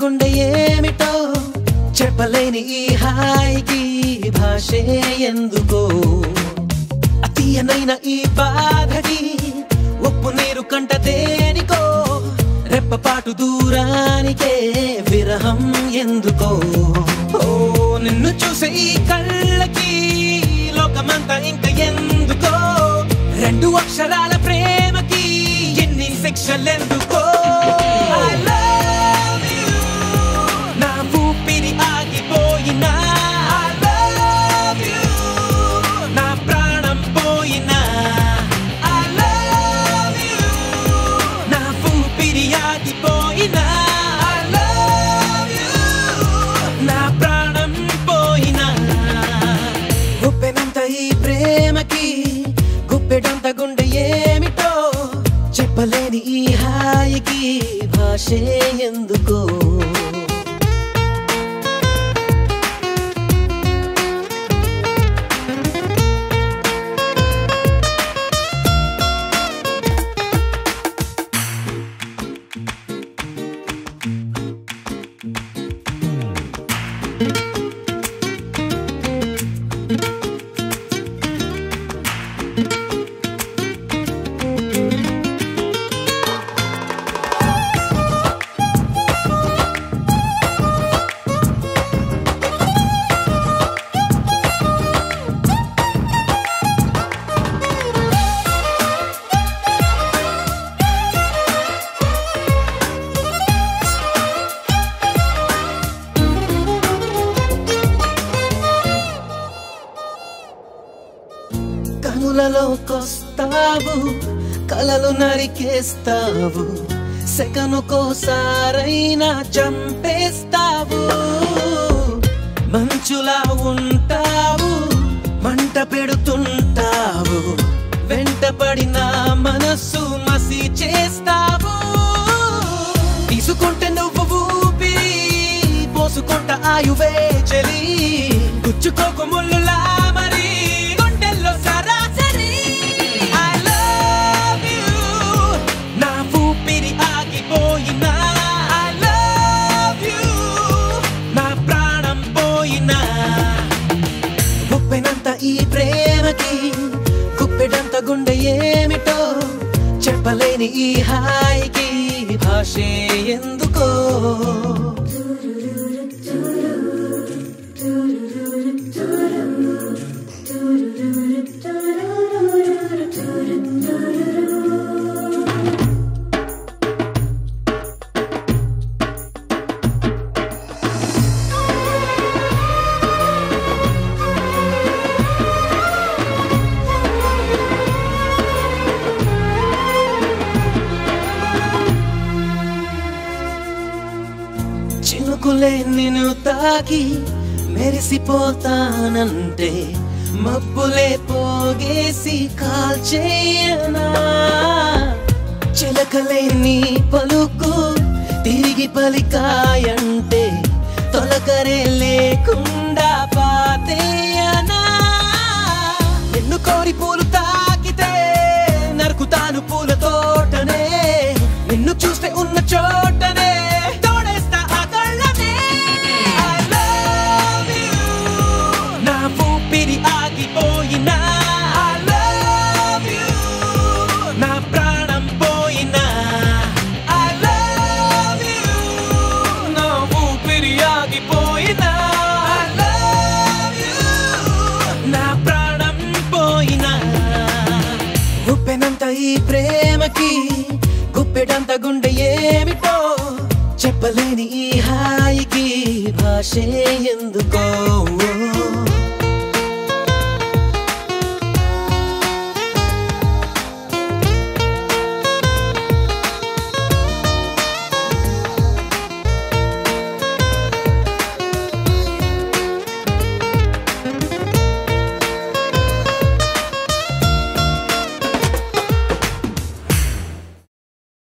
గుండె ఏమిటో చెప్పలేని ఈ హాయికి భాషే ఎందుకో అతీయనైన ఈ బాధకి ఒప్పు నీరు కంట దేనికో రెప్పపాటు దూరానికే విరహం ఎందుకో ఓ నిన్ను చూసే ఈ కళ్ళకి లోకమంతా ఇంక ఎందుకో రెండు అక్షరాల ప్రేమకి ఎన్ని శిక్షలెందుకో I love you నా ఊపిరి ఆగిపోయినా I love you నా ప్రాణం పోయినా I love you నా ఊపిరి ఆగిపోయినా I love you నా ప్రాణం పోయినా ఉప్పెనంత ఈ ప్రేమకి గుప్పెడంత గుండె ఏమిటో చెప్పలేని ఈ హాయికి భాషే ఎందుకో కనులలోకొస్తావు కలలు నరికేస్తావు సెకనుకోసారైనా చంపేస్తావు మంచులా ఉంటావు మంట పెడుతుంటావు వెంటపడిన మనస్సు మసి చేస్తావు తీసుకుంటే నువ్వు ఊపిరి పోసుకుంట ఆయువే చెలి గుచ్చుకోకు ముళ్ళులా మరి గుండెల్లో సరాసరి I love you నా ఊపిరి ఆగిపోయినా I love you నా ప్రాణం పోయినా ఉప్పెనంత ఈ ప్రేమకి గుప్పెడంత గుండె ఏమిటో చెప్పలేని ఈ హాయికి భాషే ఎందుకో చినుకులే నిన్ను తాకి మెరిసిపోతానంటే మబ్బులే పోగేసి కాల్చేయనా చిలకలే నీ పలుకు తిరిగి పలికాయంటే తొలకరే లేకుండా పాతేయనా నిన్ను కోరి పూలు తాకితే నరుకుతాను పూల తోటనే నిన్ను చూస్తే ఉన్న చోటనే ఆగిపోయినా I love you నా ప్రాణం పోయినా I love you నా ఊపిరి ఆగిపోయినా I love you నా ప్రాణం పోయినా ఉప్పెనంత ఈ ప్రేమకి గుప్పెడంత గుండె ఏమిటో చెప్పలేని ఈ హాయికి భాషే ఎందుకో